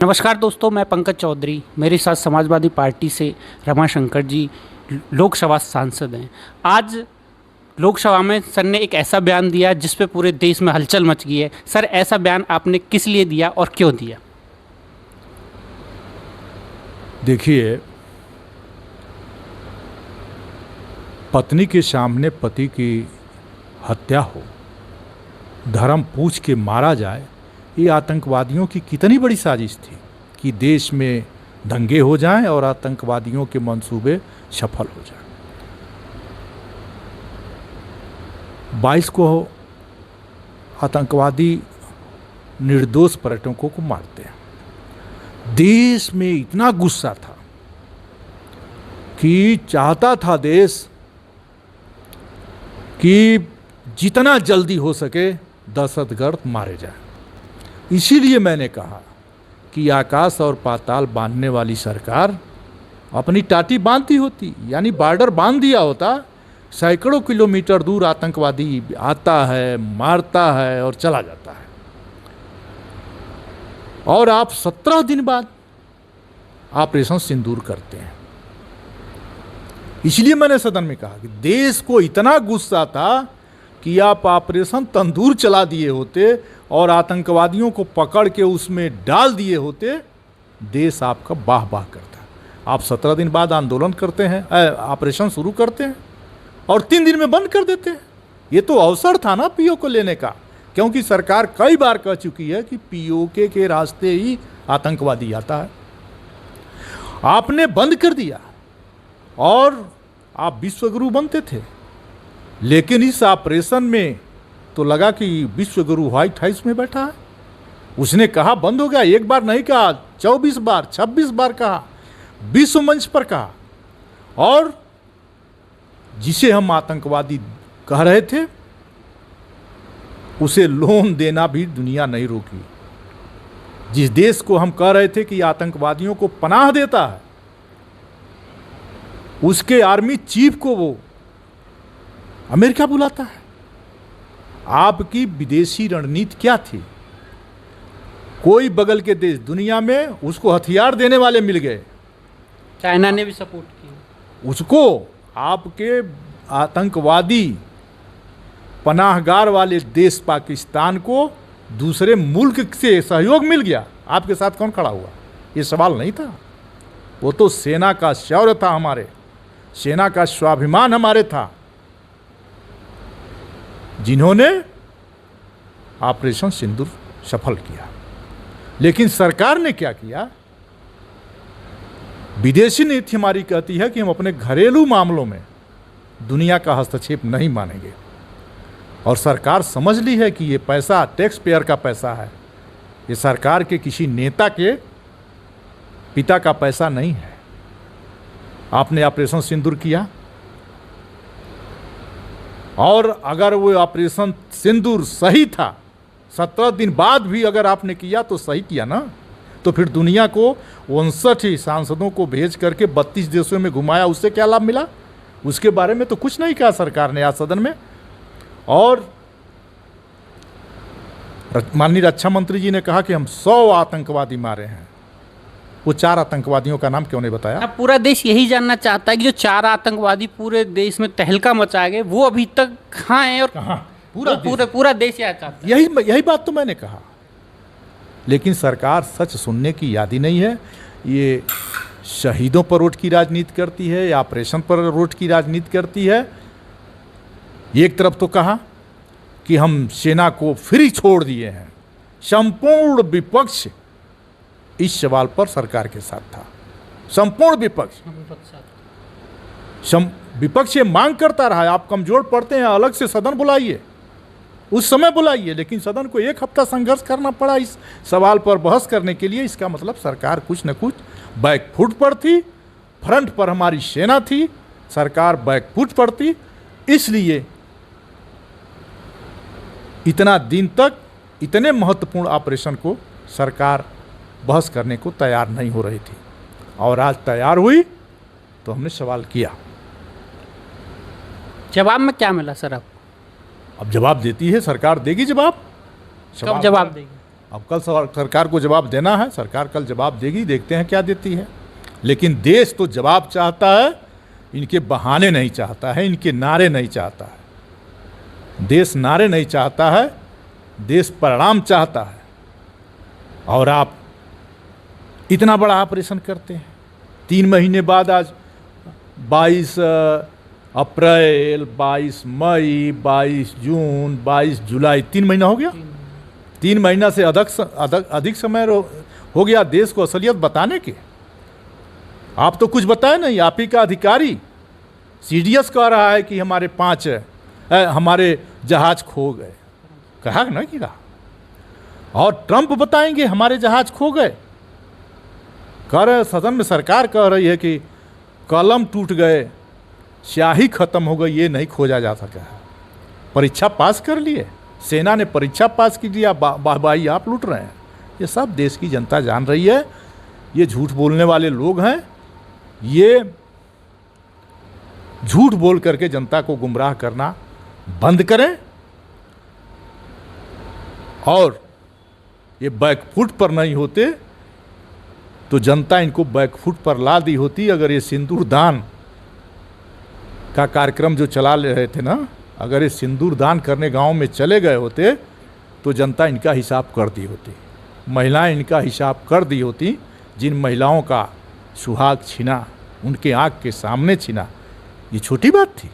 नमस्कार दोस्तों, मैं पंकज चौधरी। मेरे साथ समाजवादी पार्टी से रमाशंकर जी लोकसभा सांसद हैं। आज लोकसभा में सर ने एक ऐसा बयान दिया जिस पे पूरे देश में हलचल मच गई है। सर, ऐसा बयान आपने किस लिए दिया और क्यों दिया? देखिए, पत्नी के सामने पति की हत्या हो, धर्म पूछ के मारा जाए, ये आतंकवादियों की कितनी बड़ी साजिश थी कि देश में दंगे हो जाएं और आतंकवादियों के मंसूबे सफल हो जाएं। 22 को आतंकवादी निर्दोष पर्यटकों को मारते हैं। देश में इतना गुस्सा था कि चाहता था देश कि जितना जल्दी हो सके दहशतगर्द मारे जाए। इसीलिए मैंने कहा कि आकाश और पाताल बांधने वाली सरकार अपनी टाटी बांधती होती, यानी बॉर्डर बांध दिया होता। सैकड़ों किलोमीटर दूर आतंकवादी आता है, मारता है और चला जाता है, और आप 17 दिन बाद ऑपरेशन सिंदूर करते हैं। इसलिए मैंने सदन में कहा कि देश को इतना गुस्सा था कि आप ऑपरेशन तंदूर चला दिए होते और आतंकवादियों को पकड़ के उसमें डाल दिए होते, देश आपका वाह वाह करता। आप 17 दिन बाद आंदोलन करते हैं, ऑपरेशन शुरू करते हैं और 3 दिन में बंद कर देते हैं। ये तो अवसर था ना पीओ को लेने का, क्योंकि सरकार कई बार कह चुकी है कि पीओके के रास्ते ही आतंकवादी आता है। आपने बंद कर दिया और आप विश्वगुरु बनते थे, लेकिन इस ऑपरेशन में तो लगा कि विश्वगुरु व्हाइट हाउस में बैठा है। उसने कहा बंद हो गया, एक बार नहीं कहा, 24 बार 26 बार कहा, विश्व मंच पर कहा, और जिसे हम आतंकवादी कह रहे थे उसे लोन देना भी दुनिया नहीं रोकी। जिस देश को हम कह रहे थे कि आतंकवादियों को पनाह देता है, उसके आर्मी चीफ को वो अमेरिका बुलाता है। आपकी विदेशी रणनीति क्या थी? कोई बगल के देश दुनिया में उसको हथियार देने वाले मिल गए, चाइना ने भी सपोर्ट किया उसको। आपके आतंकवादी पनाहगार वाले देश पाकिस्तान को दूसरे मुल्क से सहयोग मिल गया। आपके साथ कौन खड़ा हुआ? ये सवाल नहीं था। वो तो सेना का शौर्य था, हमारे सेना का स्वाभिमान हमारे था, जिन्होंने ऑपरेशन सिंदूर सफल किया। लेकिन सरकार ने क्या किया? विदेशी नीति हमारी कहती है कि हम अपने घरेलू मामलों में दुनिया का हस्तक्षेप नहीं मानेंगे, और सरकार समझ ली है कि ये पैसा टैक्स पेयर का पैसा है, ये सरकार के किसी नेता के पिता का पैसा नहीं है। आपने ऑपरेशन सिंदूर किया, और अगर वो ऑपरेशन सिंदूर सही था, 17 दिन बाद भी अगर आपने किया तो सही किया ना। तो फिर दुनिया को 59 सांसदों को भेज करके 32 देशों में घुमाया, उससे क्या लाभ मिला? उसके बारे में तो कुछ नहीं कहा सरकार ने आज सदन में। और माननीय रक्षा मंत्री जी ने कहा कि हम 100 आतंकवादी मारे हैं। वो 4 आतंकवादियों का नाम क्यों नहीं बताया? अब पूरा देश यही जानना चाहता है कि जो 4 आतंकवादी पूरे देश में तहलका मचाए गए, वो अभी तक कहाँ हैं और कहाँ? पूरा देश यह चाहता है। यही बात तो मैंने कहा। लेकिन सरकार सच सुनने की याद ही नहीं है। ये शहीदों पर वोट की राजनीति करती है या ऑपरेशन पर वोट की राजनीति करती है। एक तरफ तो कहा कि हम सेना को फ्री छोड़ दिए हैं, संपूर्ण विपक्ष इस सवाल पर सरकार के साथ था। संपूर्ण विपक्ष विपक्ष ये मांग करता रहा, आप कमजोर पड़ते हैं, अलग से सदन बुलाइए, उस समय बुलाइए। लेकिन सदन को 1 हफ्ता संघर्ष करना पड़ा इस सवाल पर बहस करने के लिए। इसका मतलब सरकार कुछ न कुछ बैकफुट पर थी। फ्रंट पर हमारी सेना थी, सरकार बैकफुट पर थी। इसलिए इतना दिन तक इतने महत्वपूर्ण ऑपरेशन को सरकार बहस करने को तैयार नहीं हो रही थी, और आज तैयार हुई तो हमने सवाल किया। जवाब में क्या मिला सर आपको? अब जवाब देती है सरकार, देगी जवाब। कब जवाब देगी? अब कल सरकार को जवाब देना है, सरकार कल जवाब देगी, देखते हैं क्या देती है। लेकिन देश तो जवाब चाहता है, इनके बहाने नहीं चाहता है, इनके नारे नहीं चाहता है। देश नारे नहीं चाहता है, देश परिणाम चाहता है। और आप इतना बड़ा ऑपरेशन करते हैं। 3 महीने बाद आज 22 अप्रैल, 22 मई, 22 जून, 22 जुलाई, 3 महीना हो गया। 3 महीना से अधिक समय हो गया देश को असलियत बताने के। आप तो कुछ बताए नहीं। आप ही का अधिकारी सीडीएस कह रहा है कि हमारे 5 हमारे जहाज खो गए। कहा ना कि कहा। और ट्रंप बताएंगे हमारे जहाज खो गए। कह रहे सदन में सरकार कह रही है कि कलम टूट गए, स्याही खत्म हो गई, ये नहीं खोजा जा सका है। परीक्षा पास कर लिए, सेना ने परीक्षा पास की दिया, वाहवाही आप लूट रहे हैं। ये सब देश की जनता जान रही है। ये झूठ बोलने वाले लोग हैं, ये झूठ बोल करके जनता को गुमराह करना बंद करें। और ये बैकफुट पर नहीं होते तो जनता इनको बैकफुट पर ला दी होती। अगर ये सिंदूर दान का कार्यक्रम जो चला ले रहे थे ना, अगर ये सिंदूर दान करने गांव में चले गए होते तो जनता इनका हिसाब कर दी होती, महिलाएं इनका हिसाब कर दी होती। जिन महिलाओं का सुहाग छीना, उनके आँख के सामने छीना, ये छोटी बात थी।